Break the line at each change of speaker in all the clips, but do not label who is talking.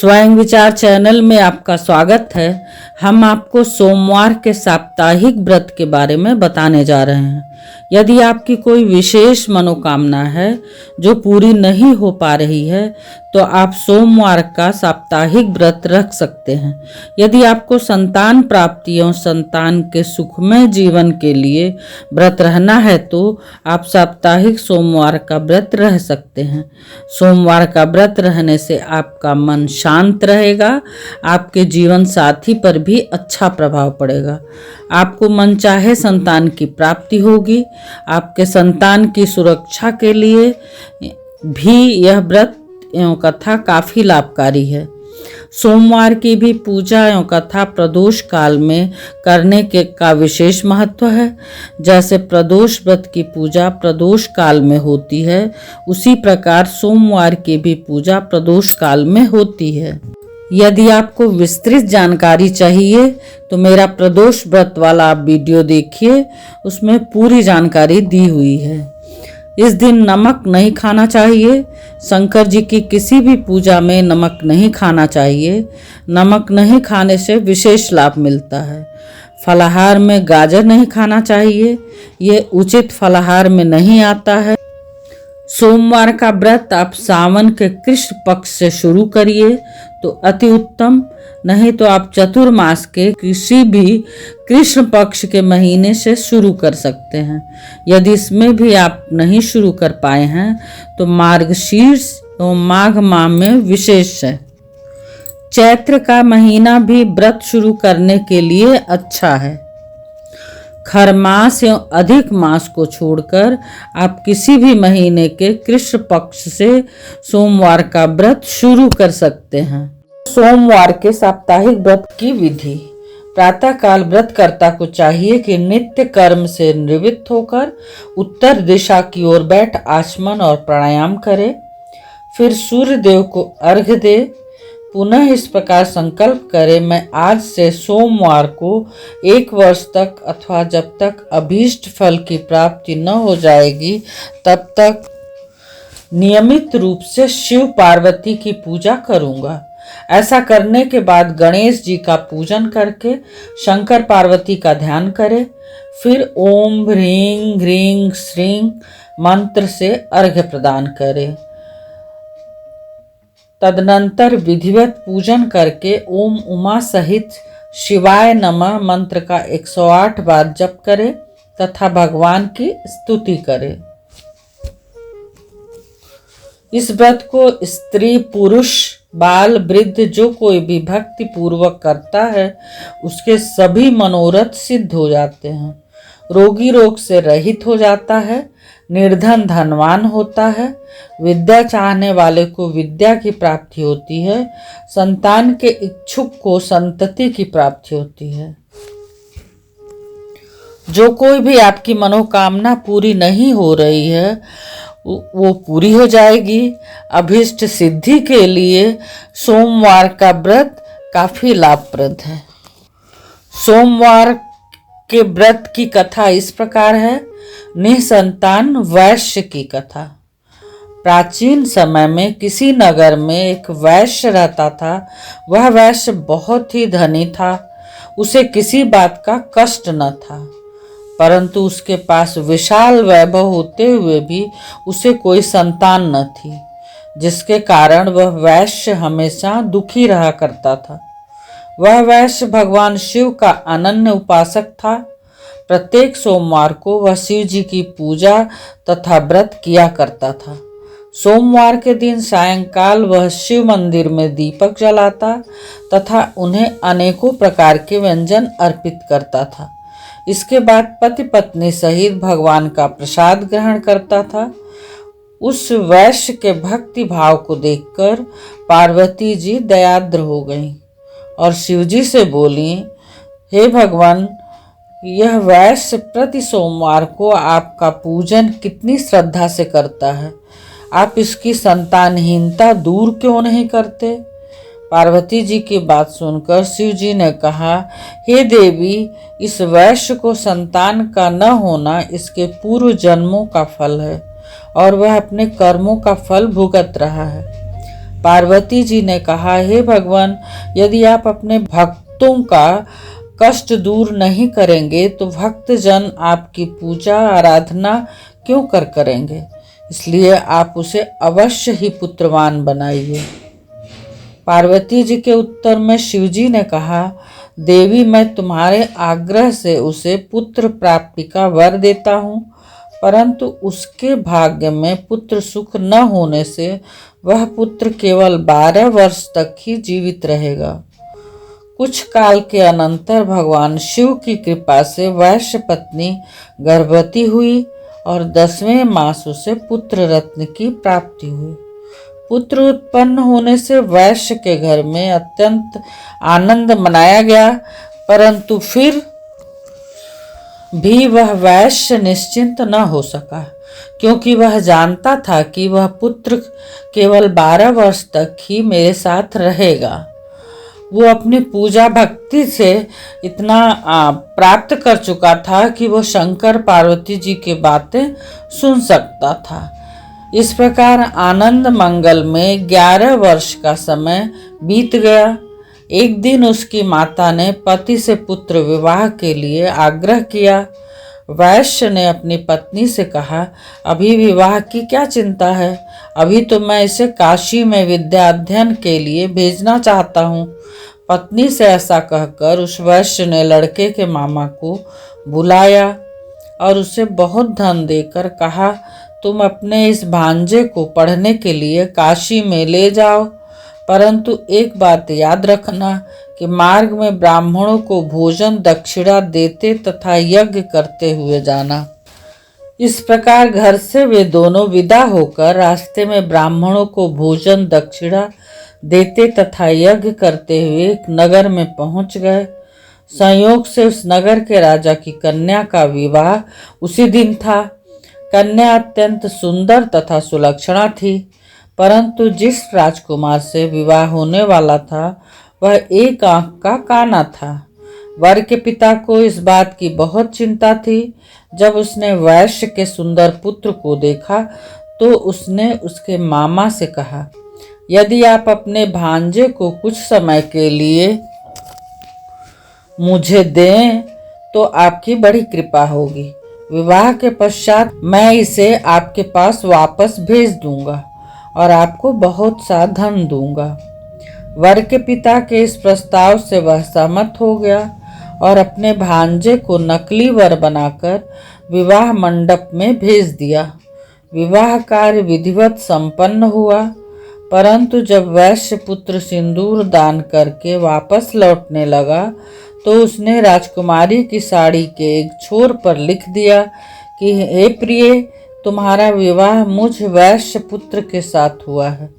स्वयं विचार चैनल में आपका स्वागत है। हम आपको सोमवार के साप्ताहिक व्रत के बारे में बताने जा रहे हैं। यदि आपकी कोई विशेष मनोकामना है जो पूरी नहीं हो पा रही है तो आप सोमवार का साप्ताहिक व्रत रख सकते हैं। यदि आपको संतान प्राप्ति और संतान के सुखमय जीवन के लिए व्रत रहना है तो आप साप्ताहिक सोमवार का व्रत रह सकते हैं। सोमवार का व्रत रहने से आपका मन शांत रहेगा, आपके जीवन साथी पर भी अच्छा प्रभाव पड़ेगा, आपको मनचाहे संतान की प्राप्ति होगी। आपके संतान की सुरक्षा के लिए भी यह व्रत एवं कथा काफी लाभकारी है। सोमवार की भी पूजा एवं कथा प्रदोष काल में करने के का विशेष महत्व है। जैसे प्रदोष व्रत की पूजा प्रदोष काल में होती है, उसी प्रकार सोमवार की भी पूजा प्रदोष काल में होती है। यदि आपको विस्तृत जानकारी चाहिए तो मेरा प्रदोष व्रत वाला आप वीडियो देखिए, उसमें पूरी जानकारी दी हुई है। इस दिन नमक नहीं खाना चाहिए। शंकर जी की किसी भी पूजा में नमक नहीं खाना चाहिए। नमक नहीं खाने से विशेष लाभ मिलता है। फलाहार में गाजर नहीं खाना चाहिए, ये उचित फलाहार में नहीं आता है। सोमवार का व्रत आप सावन के कृष्ण पक्ष से शुरू करिए तो अति उत्तम, नहीं तो आप चतुर्मास के किसी भी कृष्ण पक्ष के महीने से शुरू कर सकते हैं। यदि इसमें भी आप नहीं शुरू कर पाए हैं तो मार्गशीर्ष और माघ माह में विशेष है। चैत्र का महीना भी व्रत शुरू करने के लिए अच्छा है। खरमास एवं अधिक मास को छोड़कर आप किसी भी महीने के कृष्ण पक्ष से सोमवार का व्रत शुरू कर सकते हैं। सोमवार के साप्ताहिक व्रत की विधि। प्रातःकाल व्रतकर्ता को चाहिए कि नित्य कर्म से निवृत्त होकर उत्तर दिशा की ओर बैठ आचमन और प्राणायाम करे। फिर सूर्य देव को अर्घ्य दे। पुनः इस प्रकार संकल्प करे, मैं आज से सोमवार को 1 वर्ष तक अथवा जब तक अभीष्ट फल की प्राप्ति न हो जाएगी तब तक नियमित रूप से शिव पार्वती की पूजा करूंगा। ऐसा करने के बाद गणेश जी का पूजन करके शंकर पार्वती का ध्यान करे। फिर ओम ह्रीं ह्रीं श्रीं मंत्र से अर्घ्य प्रदान करे। तदनंतर विधिवत पूजन करके ओम उमा सहित शिवाय नमः मंत्र का 108 बार जप करे तथा भगवान की स्तुति करे। इस व्रत को स्त्री पुरुष बाल वृद्ध जो कोई भी भक्ति पूर्वक करता है उसके सभी मनोरथ सिद्ध हो जाते हैं। रोगी रोग से रहित हो जाता है, निर्धन धनवान होता है, विद्या चाहने वाले को विद्या की प्राप्ति होती है, संतान के इच्छुक को संतति की प्राप्ति होती है। जो कोई भी आपकी मनोकामना पूरी नहीं हो रही है वो पूरी हो जाएगी। अभीष्ट सिद्धि के लिए सोमवार का व्रत काफी लाभप्रद है। सोमवार के व्रत की कथा इस प्रकार है। निसंतान वैश्य की कथा। प्राचीन समय में किसी नगर में एक वैश्य रहता था। वह वैश्य बहुत ही धनी था। उसे किसी बात का कष्ट न था, परंतु उसके पास विशाल वैभव होते हुए भी उसे कोई संतान न थी, जिसके कारण वह वैश्य हमेशा दुखी रहा करता था। वह वैश्य भगवान शिव का अनन्य उपासक था। प्रत्येक सोमवार को वह शिव जी की पूजा तथा व्रत किया करता था। सोमवार के दिन सायंकाल वह शिव मंदिर में दीपक जलाता तथा उन्हें अनेकों प्रकार के व्यंजन अर्पित करता था। इसके बाद पति पत्नी सहित भगवान का प्रसाद ग्रहण करता था। उस वैश्य के भक्ति भाव को देखकर पार्वती जी दयाद्र हो गईं और शिवजी से बोली, हे भगवान, यह वैश्य प्रति सोमवार को आपका पूजन कितनी श्रद्धा से करता है, आप इसकी संतानहीनता दूर क्यों नहीं करते? पार्वती जी की बात सुनकर शिव जी ने कहा, हे देवी, इस वैश्य को संतान का न होना इसके पूर्व जन्मों का फल है और वह अपने कर्मों का फल भुगत रहा है। पार्वती जी ने कहा, हे भगवान, यदि आप अपने भक्तों का कष्ट दूर नहीं करेंगे तो भक्त जन आपकी पूजा आराधना क्यों करेंगे, इसलिए आप उसे अवश्य ही पुत्रवान बनाइए। पार्वती जी के उत्तर में शिवजी ने कहा, देवी, मैं तुम्हारे आग्रह से उसे पुत्र प्राप्ति का वर देता हूँ, परंतु उसके भाग्य में पुत्र सुख न होने से वह पुत्र केवल 12 वर्ष तक ही जीवित रहेगा। कुछ काल के अनंतर भगवान शिव की कृपा से वैश्य पत्नी गर्भवती हुई और 10वें मास उसे पुत्र रत्न की प्राप्ति हुई। पुत्र उत्पन्न होने से वैश्य के घर में अत्यंत आनंद मनाया गया, परंतु फिर भी वह वैश्य निश्चिंत न हो सका, क्योंकि वह जानता था कि वह पुत्र केवल 12 वर्ष तक ही मेरे साथ रहेगा। वो अपनी पूजा भक्ति से इतना प्राप्त कर चुका था कि वो शंकर पार्वती जी की बातें सुन सकता था। इस प्रकार आनंद मंगल में 11 वर्ष का समय बीत गया। एक दिन उसकी माता ने पति से पुत्र विवाह के लिए आग्रह किया। वैश्य ने अपनी पत्नी से कहा, अभी विवाह की क्या चिंता है, अभी तो मैं इसे काशी में विद्या अध्ययन के लिए भेजना चाहता हूँ। पत्नी से ऐसा कहकर उस वैश्य ने लड़के के मामा को बुलाया और उसे बहुत धन देकर कहा, तुम अपने इस भांजे को पढ़ने के लिए काशी में ले जाओ, परंतु एक बात याद रखना कि मार्ग में ब्राह्मणों को भोजन दक्षिणा देते तथा यज्ञ करते हुए जाना। इस प्रकार घर से वे दोनों विदा होकर रास्ते में ब्राह्मणों को भोजन दक्षिणा देते तथा यज्ञ करते हुए एक नगर में पहुंच गए। संयोग से उस नगर के राजा की कन्या का विवाह उसी दिन था। कन्या अत्यंत सुंदर तथा सुलक्षणा थी, परंतु जिस राजकुमार से विवाह होने वाला था वह एक आंख का काना था। वर के पिता को इस बात की बहुत चिंता थी। जब उसने वैश्य के सुंदर पुत्र को देखा तो उसने उसके मामा से कहा, यदि आप अपने भांजे को कुछ समय के लिए मुझे दें तो आपकी बड़ी कृपा होगी। विवाह के पश्चात मैं इसे आपके पास वापस भेज दूंगा और आपको बहुत सा धन दूंगा। वर के पिता के इस प्रस्ताव से वह सहमत हो गया और अपने भांजे को नकली वर बनाकर विवाह मंडप में भेज दिया। विवाह कार्य विधिवत संपन्न हुआ, परंतु जब वैश्य पुत्र सिंदूर दान करके वापस लौटने लगा तो उसने राजकुमारी की साड़ी के एक छोर पर लिख दिया कि हे प्रिय, तुम्हारा विवाह मुझ वैश्य पुत्र के साथ हुआ है।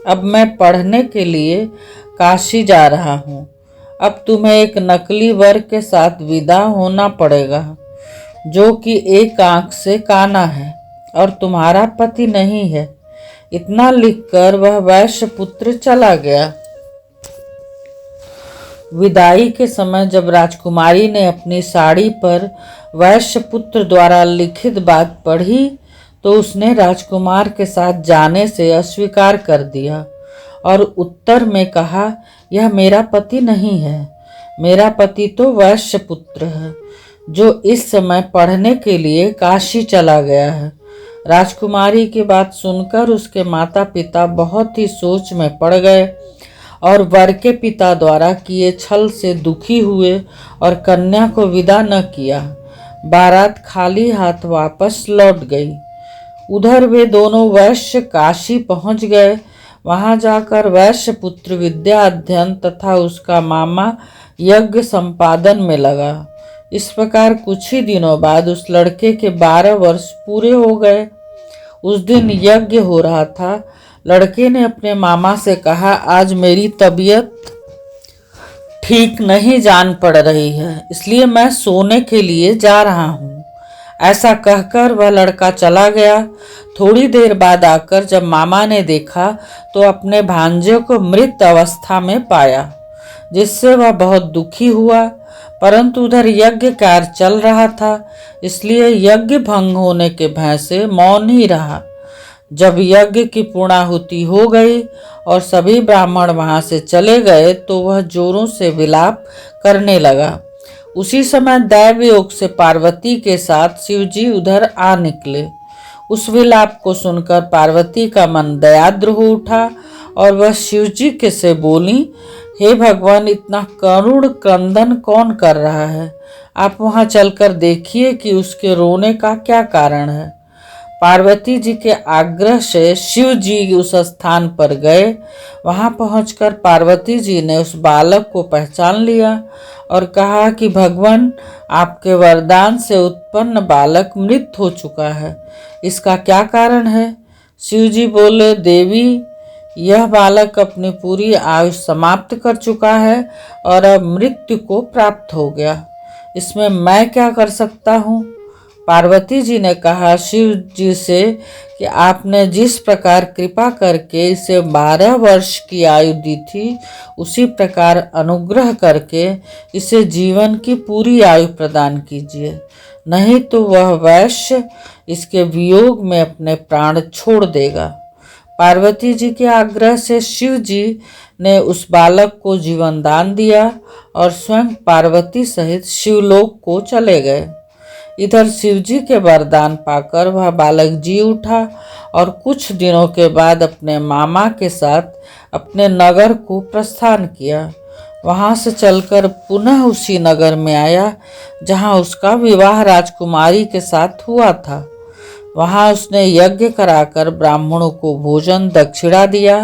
अब मैं पढ़ने के लिए काशी जा रहा हूँ। अब तुम्हें एक नकली वर के साथ विदा होना पड़ेगा, जो कि एक आंख से काना है और तुम्हारा पति नहीं है। इतना लिखकर वह वैश्य पुत्र चला गया। विदाई के समय जब राजकुमारी ने अपनी साड़ी पर वैश्य पुत्र द्वारा लिखित बात पढ़ी तो उसने राजकुमार के साथ जाने से अस्वीकार कर दिया और उत्तर में कहा, यह मेरा पति नहीं है, मेरा पति तो वैश्य पुत्र है, जो इस समय पढ़ने के लिए काशी चला गया है। राजकुमारी की बात सुनकर उसके माता पिता बहुत ही सोच में पड़ गए और वर के पिता द्वारा किए छल से दुखी हुए और कन्या को विदा न किया। बारात खाली हाथ वापस लौट गई। उधर वे दोनों वैश्य काशी पहुंच गए। वहां जाकर वैश्य पुत्र विद्या अध्ययन तथा उसका मामा यज्ञ संपादन में लगा। इस प्रकार कुछ ही दिनों बाद उस लड़के के 12 वर्ष पूरे हो गए। उस दिन यज्ञ हो रहा था। लड़के ने अपने मामा से कहा, आज मेरी तबीयत ठीक नहीं जान पड़ रही है, इसलिए मैं सोने के लिए जा रहा हूँ। ऐसा कहकर वह लड़का चला गया। थोड़ी देर बाद आकर जब मामा ने देखा तो अपने भांजे को मृत अवस्था में पाया, जिससे वह बहुत दुखी हुआ। परंतु उधर यज्ञ कार्य चल रहा था, इसलिए यज्ञ भंग होने के भय से मौन ही रहा। जब यज्ञ की पूर्णाहुति हो गई और सभी ब्राह्मण वहां से चले गए तो वह जोरों से विलाप करने लगा। उसी समय दैव योग से पार्वती के साथ शिवजी उधर आ निकले। उस विलाप को सुनकर पार्वती का मन दयाद्र हो उठा और वह शिवजी के से बोली, हे भगवान, इतना करुण क्रंदन कौन कर रहा है? आप वहां चलकर देखिए कि उसके रोने का क्या कारण है। पार्वती जी के आग्रह से शिव जी उस स्थान पर गए। वहां पहुंचकर पार्वती जी ने उस बालक को पहचान लिया और कहा कि भगवान, आपके वरदान से उत्पन्न बालक मृत हो चुका है, इसका क्या कारण है? शिव जी बोले, देवी, यह बालक अपनी पूरी आयु समाप्त कर चुका है और अब मृत्यु को प्राप्त हो गया। इसमें मैं क्या कर सकता हूँ? पार्वती जी ने कहा शिव जी से कि आपने जिस प्रकार कृपा करके इसे 12 वर्ष की आयु दी थी, उसी प्रकार अनुग्रह करके इसे जीवन की पूरी आयु प्रदान कीजिए, नहीं तो वह वैश्य इसके वियोग में अपने प्राण छोड़ देगा। पार्वती जी के आग्रह से शिव जी ने उस बालक को जीवन दान दिया और स्वयं पार्वती सहित शिवलोक को चले गए। इधर शिवजी के वरदान पाकर वह बालक जी उठा और कुछ दिनों के बाद अपने मामा के साथ अपने नगर को प्रस्थान किया। वहां से चलकर पुनः उसी नगर में आया जहां उसका विवाह राजकुमारी के साथ हुआ था। वहां उसने यज्ञ कराकर ब्राह्मणों को भोजन दक्षिणा दिया।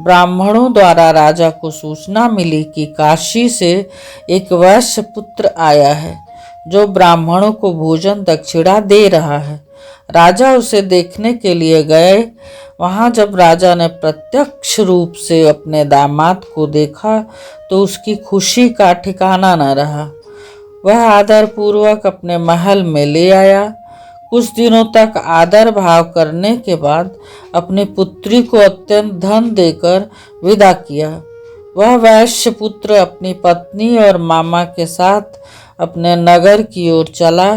ब्राह्मणों द्वारा राजा को सूचना मिली कि काशी से एक वैश्य पुत्र आया है जो ब्राह्मणों को भोजन दक्षिणा दे रहा है। राजा उसे देखने के लिए गए। वहां जब राजा ने प्रत्यक्ष रूप से अपने दामाद को देखा तो उसकी खुशी का ठिकाना न रहा। वह आदर पूर्वक अपने महल में ले आया। कुछ दिनों तक आदर भाव करने के बाद अपनी पुत्री को अत्यंत धन देकर विदा किया। वह वैश्य पुत्र अपनी पत्नी और मामा के साथ अपने नगर की ओर चला।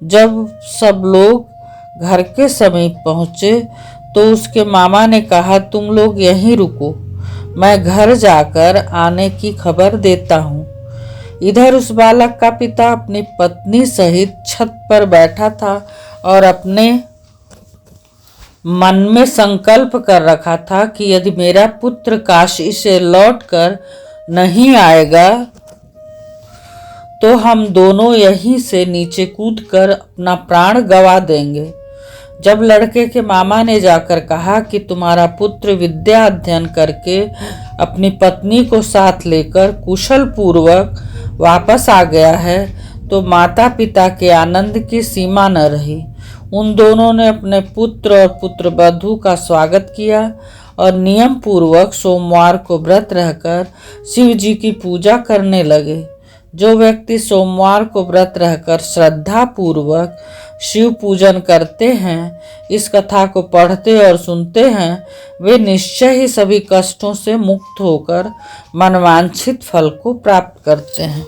जब सब लोग घर के समीप पहुंचे तो उसके मामा ने कहा, तुम लोग यहीं रुको, मैं घर जाकर आने की खबर देता हूँ। इधर उस बालक का पिता अपनी पत्नी सहित छत पर बैठा था और अपने मन में संकल्प कर रखा था कि यदि मेरा पुत्र काशी से लौटकर नहीं आएगा तो हम दोनों यहीं से नीचे कूदकर अपना प्राण गंवा देंगे। जब लड़के के मामा ने जाकर कहा कि तुम्हारा पुत्र विद्या अध्ययन करके अपनी पत्नी को साथ लेकर कुशल पूर्वक वापस आ गया है तो माता पिता के आनंद की सीमा न रही। उन दोनों ने अपने पुत्र और पुत्रवधू का स्वागत किया और नियम पूर्वक सोमवार को व्रत रहकर शिव जी की पूजा करने लगे। जो व्यक्ति सोमवार को व्रत रहकर श्रद्धा पूर्वक शिव पूजन करते हैं, इस कथा को पढ़ते और सुनते हैं, वे निश्चय ही सभी कष्टों से मुक्त होकर मनवांछित फल को प्राप्त करते हैं।